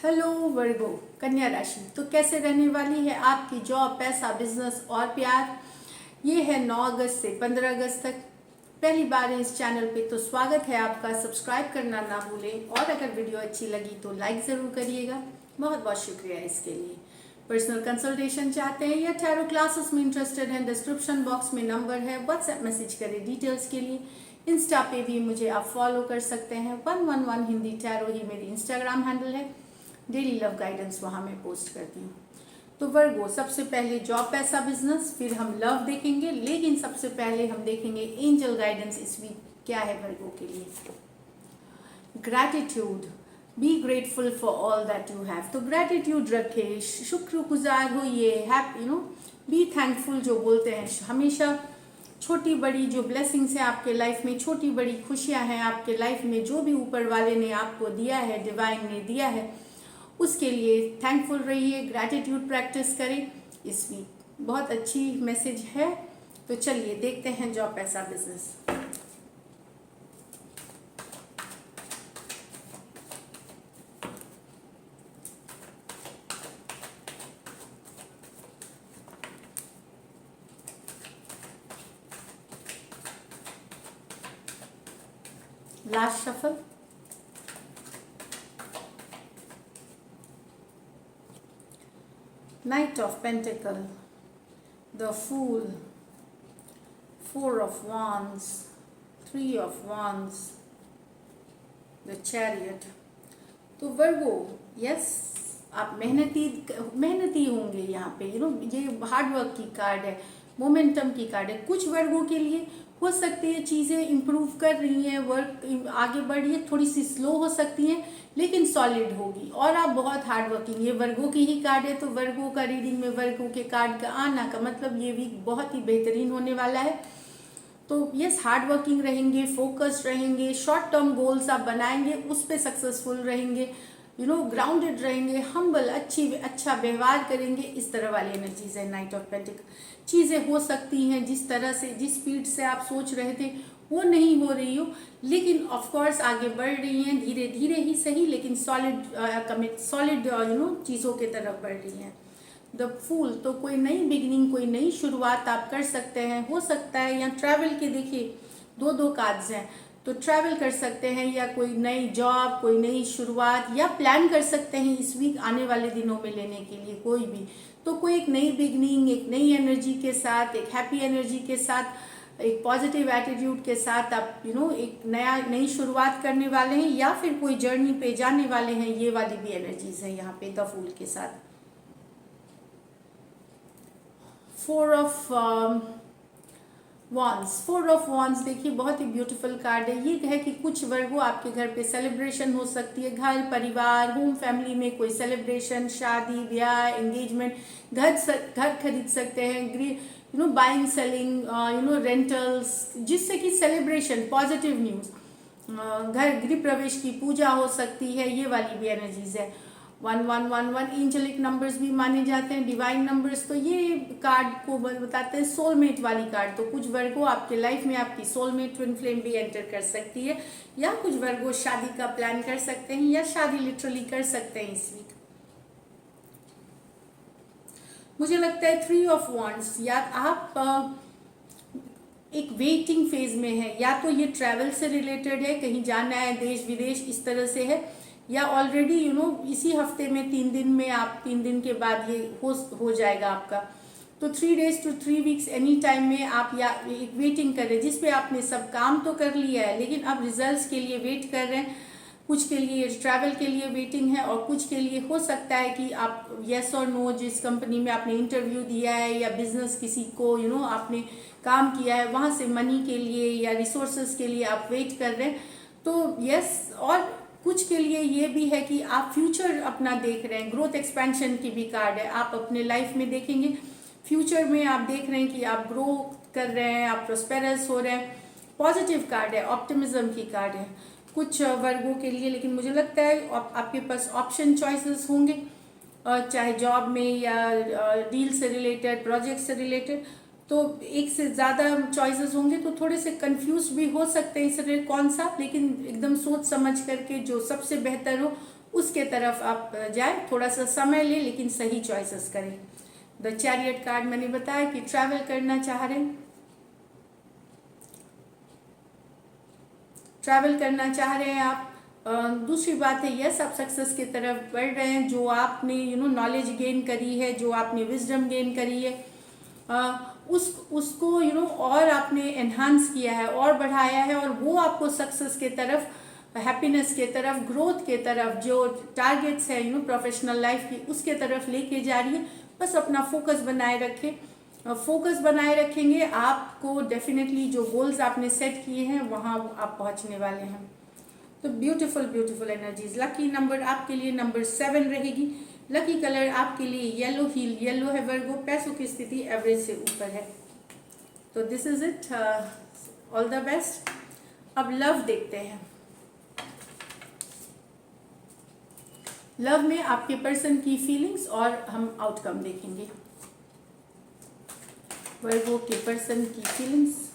Hello वर्गो कन्या राशि। तो कैसे रहने वाली है आपकी जॉब, पैसा, बिजनेस और प्यार। ये है 9 अगस्त से 15 अगस्त तक। पहली बार है इस चैनल पे तो स्वागत है आपका। सब्सक्राइब करना ना भूलें और अगर वीडियो अच्छी लगी तो लाइक ज़रूर करिएगा। बहुत बहुत शुक्रिया इसके लिए। पर्सनल कंसल्टेशन चाहते हैं या टैरो क्लासेस में इंटरेस्टेड हैं, डिस्क्रिप्शन बॉक्स में नंबर है, व्हाट्सएप मैसेज करें डिटेल्स के लिए। इंस्टा पे भी मुझे आप फॉलो कर सकते हैं। 111 हिंदी टैरो ही मेरी इंस्टाग्राम हैंडल है। डेली लव गाइडेंस वहाँ मैं पोस्ट करती हूँ। तो वर्गो, सबसे पहले जॉब, पैसा, बिजनेस, फिर हम लव देखेंगे, लेकिन सबसे पहले हम देखेंगे एंजल गाइडेंस इस वीक क्या है वर्गो के लिए। Gratitude, be grateful for all that you have. तो ग्रैटिट्यूड रखे, शुक्रगुजार होइए, हैप्पी बी थैंकफुल जो बोलते हैं हमेशा। छोटी बड़ी जो ब्लेसिंग्स है आपके लाइफ में, छोटी बड़ी खुशियां हैं आपके लाइफ में, जो भी ऊपर वाले ने आपको दिया है, डिवाइन ने दिया है, उसके लिए थैंकफुल रहिए, ग्रैटिट्यूड प्रैक्टिस करें। इस वीक बहुत अच्छी मैसेज है। तो चलिए देखते हैं जॉब, पैसा, business. Last shuffle. Knight of Pentacle, the Fool, Four of Wands, Three of Wands, the Chariot। तो वर्गो, यस, आप मेहनती होंगे यहाँ पे। ये हार्ड वर्क की कार्ड है, मोमेंटम की कार्ड है। कुछ वर्गों के लिए हो सकती है चीज़ें इम्प्रूव कर रही हैं, वर्क आगे बढ़ रही है, थोड़ी सी स्लो हो सकती हैं लेकिन सॉलिड होगी। और आप बहुत हार्ड वर्किंग, ये वर्गों की ही कार्ड है। तो वर्गों का रीडिंग में वर्गों के कार्ड का आना का मतलब ये वीक बहुत ही बेहतरीन होने वाला है। तो यस, हार्ड वर्किंग रहेंगे, फोकस्ड रहेंगे, शॉर्ट टर्म गोल्स आप बनाएंगे, उस पर सक्सेसफुल रहेंगे, ग्राउंडेड रहेंगे, हम्बल, अच्छा व्यवहार करेंगे। इस तरह वाली एनर्जीज है नाइट ऑफ पेंटिकल। चीज़ें हो सकती हैं जिस तरह से, जिस स्पीड से आप सोच रहे थे वो नहीं हो रही हो, लेकिन ऑफ कोर्स आगे बढ़ रही हैं, धीरे धीरे ही सही, लेकिन सॉलिड चीज़ों के तरफ बढ़ रही हैं। द फूल, तो कोई नई बिगनिंग, कोई नई शुरुआत आप कर सकते हैं। हो सकता है यहाँ ट्रैवल के, देखिए दो कार्ड्स हैं, तो ट्रैवल कर सकते हैं या कोई नई जॉब, कोई नई शुरुआत या प्लान कर सकते हैं इस वीक आने वाले दिनों में लेने के लिए कोई भी। तो कोई एक नई बिगनिंग, एक नई एनर्जी के साथ, एक हैप्पी एनर्जी के साथ, एक पॉजिटिव एटीट्यूड के साथ आप एक नई शुरुआत करने वाले हैं या फिर कोई जर्नी पे जाने वाले हैं। ये वाली भी एनर्जीज है यहाँ पे द फूल के साथ। फोर ऑफ वॉन्स देखिए बहुत ही ब्यूटीफुल कार्ड है। ये है कि कुछ वर्गों आपके घर पे सेलिब्रेशन हो सकती है, घर परिवार, होम फैमिली में कोई सेलिब्रेशन, शादी ब्याह, एंगेजमेंट, घर खरीद सकते हैं, बाइंग सेलिंग, रेंटल्स, जिससे कि सेलिब्रेशन, पॉजिटिव न्यूज़, घर गृह प्रवेश की पूजा हो सकती है। ये वाली भी एनर्जीज है। 1111 एंजेलिक नंबर्स भी माने जाते हैं, डिवाइन नंबर्स। तो ये कार्ड को बताते हैं सोलमेट वाली कार्ड। तो कुछ वर्गों आपके लाइफ में आपकी सोलमेट ट्विन फ्लेम भी एंटर कर सकती है, या कुछ वर्गों शादी का प्लान कर सकते हैं या शादी लिटरली कर सकते हैं इस वीक। मुझे लगता है 3 ऑफ वॉन्ड्स, या आप एक वेटिंग फेज में है, या तो ये ट्रैवल से रिलेटेड है, कहीं जाना है देश विदेश, इस तरह से है, या ऑलरेडी इसी हफ्ते में 3 दिन में, आप 3 दिन के बाद ये हो जाएगा आपका। तो 3 days to 3 weeks any time में आप या एक वेटिंग कर रहे हैं जिसपे आपने सब काम तो कर लिया है, लेकिन अब रिजल्ट्स के लिए वेट कर रहे हैं। कुछ के लिए ट्रैवल के लिए वेटिंग है, और कुछ के लिए हो सकता है कि आप येस और नो, जिस कंपनी में आपने इंटरव्यू दिया है या बिजनेस किसी को आपने काम किया है, वहाँ से मनी के लिए या रिसोर्सेज के लिए आप वेट कर रहे हैं। तो यस, और कुछ के लिए ये भी है कि आप फ्यूचर अपना देख रहे हैं, ग्रोथ एक्सपेंशन की भी कार्ड है। आप अपने लाइफ में देखेंगे, फ्यूचर में आप देख रहे हैं कि आप ग्रो कर रहे हैं, आप प्रोस्पेरस हो रहे हैं। पॉजिटिव कार्ड है, ऑप्टिमिज्म की कार्ड है कुछ वर्गों के लिए। लेकिन मुझे लगता है आपके पास ऑप्शन चॉइसेस होंगे, चाहे जॉब में या डील से रिलेटेड, प्रोजेक्ट से रिलेटेड। तो एक से ज़्यादा चॉइसेस होंगे तो थोड़े से कंफ्यूज भी हो सकते हैं इसलिए कौन सा, लेकिन एकदम सोच समझ करके जो सबसे बेहतर हो उसके तरफ आप जाए, थोड़ा सा समय ले लेकिन सही चॉइसेस करें। द चैरियट कार्ड मैंने बताया कि ट्रैवल करना चाह रहे हैं, ट्रैवल करना चाह रहे हैं आप। दूसरी बात है, यस आप सक्सेस की तरफ बढ़ रहे हैं। जो आपने नॉलेज गेन करी है, जो आपने विजडम गेन करी है, उसको और आपने एनहांस किया है और बढ़ाया है, और वो आपको सक्सेस के तरफ, हैप्पीनेस के तरफ, ग्रोथ के तरफ, जो टारगेट्स है प्रोफेशनल लाइफ की, उसके तरफ लेके जा रही है। बस अपना फोकस बनाए रखें। फोकस बनाए रखेंगे, आपको डेफिनेटली जो गोल्स आपने सेट किए हैं वहाँ आप पहुँचने वाले हैं। तो beautiful beautiful energies. Lucky number आपके लिए नंबर 7 रहेगी। लकी कलर आपके लिए येलो, हील येलो है वर्गो। पैसों की स्थिति एवरेज से ऊपर है। तो this is it, all the best. अब लव देखते हैं। लव में आपके पर्सन की फीलिंग्स और हम आउटकम देखेंगे। वर्गो के पर्सन की feelings.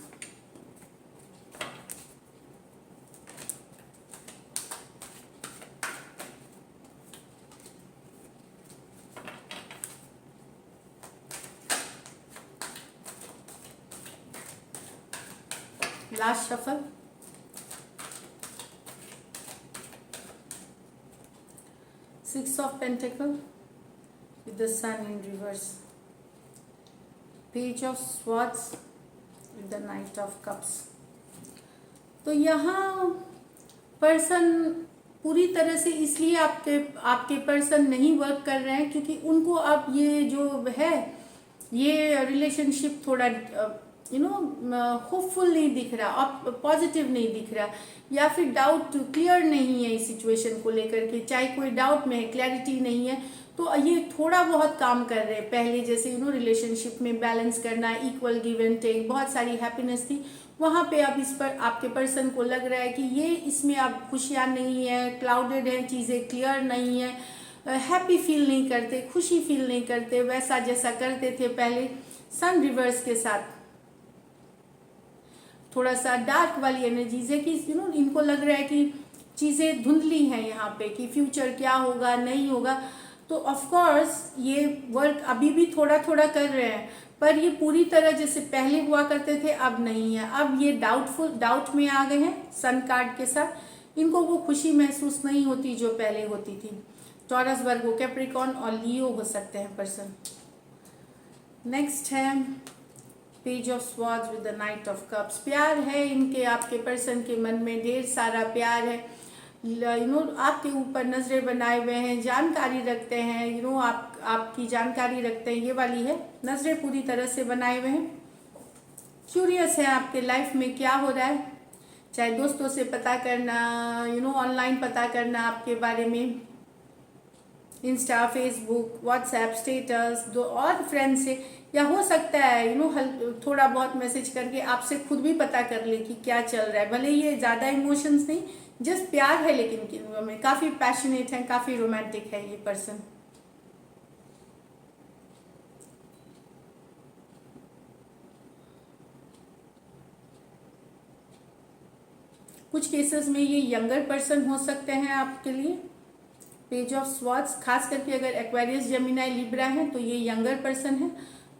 Last shuffle. Six of Pentacles with the Sun in reverse. Page of Swords with the Knight of Cups. तो यहाँ पर्सन पूरी तरह से इसलिए आपके पर्सन नहीं वर्क कर रहे हैं क्योंकि उनको अब ये जो है, ये रिलेशनशिप थोड़ा होपफुल नहीं दिख रहा, अब पॉजिटिव नहीं दिख रहा, या फिर डाउट क्लियर नहीं है इस सिचुएशन को लेकर के। चाहे कोई डाउट में है, क्लैरिटी नहीं है, तो ये थोड़ा बहुत काम कर रहे हैं। पहले जैसे रिलेशनशिप में बैलेंस करना, इक्वल गिव एंड टेक, बहुत सारी हैप्पीनेस थी वहाँ पे। अब इस पर आपके पर्सन को लग रहा है कि ये इसमें अब खुशियाँ नहीं है, क्लाउडेड है, चीज़ें क्लियर नहीं है, हैप्पी फील नहीं करते, खुशी फील नहीं करते वैसा जैसा करते थे पहले। सन रिवर्स के साथ थोड़ा सा डार्क वाली एनर्जीज है कि इनको लग रहा है कि चीज़ें धुंधली हैं यहाँ पे, कि फ्यूचर क्या होगा नहीं होगा। तो ऑफ कोर्स ये वर्क अभी भी थोड़ा थोड़ा कर रहे हैं, पर ये पूरी तरह जैसे पहले हुआ करते थे अब नहीं है। अब ये डाउट में आ गए हैं सन कार्ड के साथ। इनको वो खुशी महसूस नहीं होती जो पहले होती थी। टॉरस, वर्गो, कैप्रिकॉर्न और लियो हो सकते हैं पर्सन। नेक्स्ट है page of swords with the night of cups. प्यार है इनके, आपके पर्सन के मन में ढेर सारा प्यार है। आपके ऊपर नजरें बनाए हुए हैं, जानकारी रखते हैं, आपकी जानकारी रखते हैं, ये वाली है, नजरें पूरी तरह से बनाए हुए हैं। क्यूरियस है आपके लाइफ में क्या हो रहा है, चाहे दोस्तों से पता करना, ऑनलाइन पता करना आपके बारे में, इंस्टा, फेसबुक, व्हाट्सएप स्टेटस, दो और फ्रेंड से, या हो सकता है थोड़ा बहुत मैसेज करके आपसे खुद भी पता कर ले कि क्या चल रहा है। भले ये ज़्यादा इमोशंस नहीं, जस्ट प्यार है, लेकिन में काफ़ी पैशनेट है, काफ़ी रोमांटिक है ये पर्सन। कुछ केसेस में ये यंगर पर्सन हो सकते हैं आपके लिए। पेज ऑफ स्वॉर्ड्स, खास करके अगर एक्वेरियस, जेमिनाई, लिब्रा हैं तो ये यंगर पर्सन है,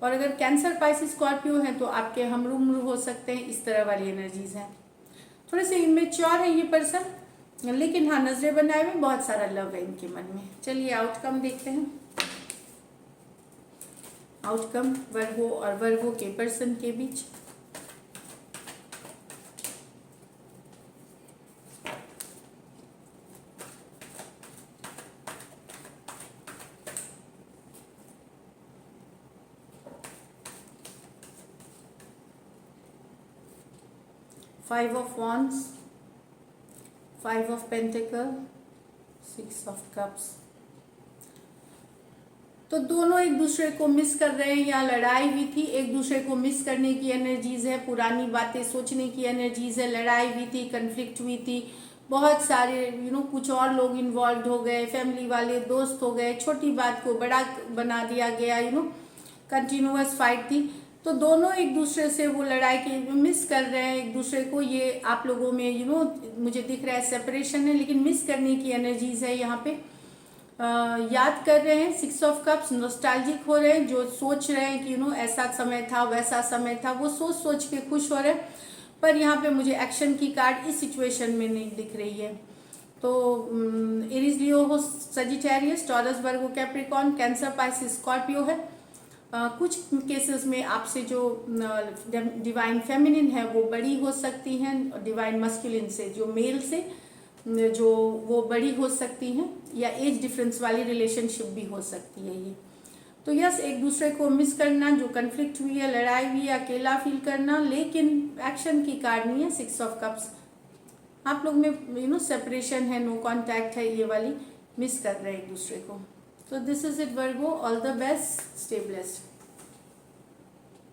और अगर कैंसर, पाइसिस, स्कॉर्पियो हैं तो आपके हमरूमरू हो सकते हैं। इस तरह वाली एनर्जीज हैं। थोड़े से इमेच्योर है ये पर्सन, लेकिन हाँ नजरें बनाए हुए, बहुत सारा लव है इनके मन में। चलिए आउटकम देखते हैं। आउटकम वर्गो और वर्गो के पर्सन के बीच। Five of wands, five of pentacle, six of cups. तो दोनों एक दूसरे को मिस कर रहे हैं, या लड़ाई हुई थी, एक दूसरे को मिस करने की एनर्जीज है, पुरानी बातें सोचने की एनर्जीज है, लड़ाई हुई थी, कन्फ्लिक्ट हुई थी, बहुत सारे कुछ और लोग इन्वॉल्व हो गए, फैमिली वाले, दोस्त हो गए, छोटी बात को बड़ा बना दिया गया, कंटिन्यूअस फाइट थी। तो दोनों एक दूसरे से वो लड़ाई के मिस कर रहे हैं एक दूसरे को। ये आप लोगों में मुझे दिख रहा है सेपरेशन है, लेकिन मिस करने की एनर्जीज है यहाँ पे। याद कर रहे हैं, 6 ऑफ कप्स, नॉस्टैल्जिक हो रहे हैं, जो सोच रहे हैं कि ऐसा समय था वैसा समय था, वो सोच सोच के खुश हो रहे हैं। पर यहाँ पे मुझे एक्शन की कार्ड इस सिचुएशन में नहीं दिख रही है। तो एरीज, लियो हो, सजिटेरियस, टॉरस, वर्गो, कैप्रिकॉर्न, कैंसर, पाइसिस, स्कॉर्पियो है। कुछ केसेस में आपसे जो डिवाइन फेमिनिन है वो बड़ी हो सकती हैं, डिवाइन मस्कुलिन से, जो मेल से जो वो बड़ी हो सकती हैं, या एज डिफरेंस वाली रिलेशनशिप भी हो सकती है ये। तो यस, एक दूसरे को मिस करना, जो कन्फ्लिक्ट हुई है, लड़ाई हुई है, अकेला फील करना, लेकिन एक्शन की कार्ड नहीं है 6 ऑफ कप्स। आप लोग में सेपरेशन है, नो कांटेक्ट है, ये वाली मिस कर रहे हैं एक दूसरे को। तो this is it Virgo, all the best, stay blessed.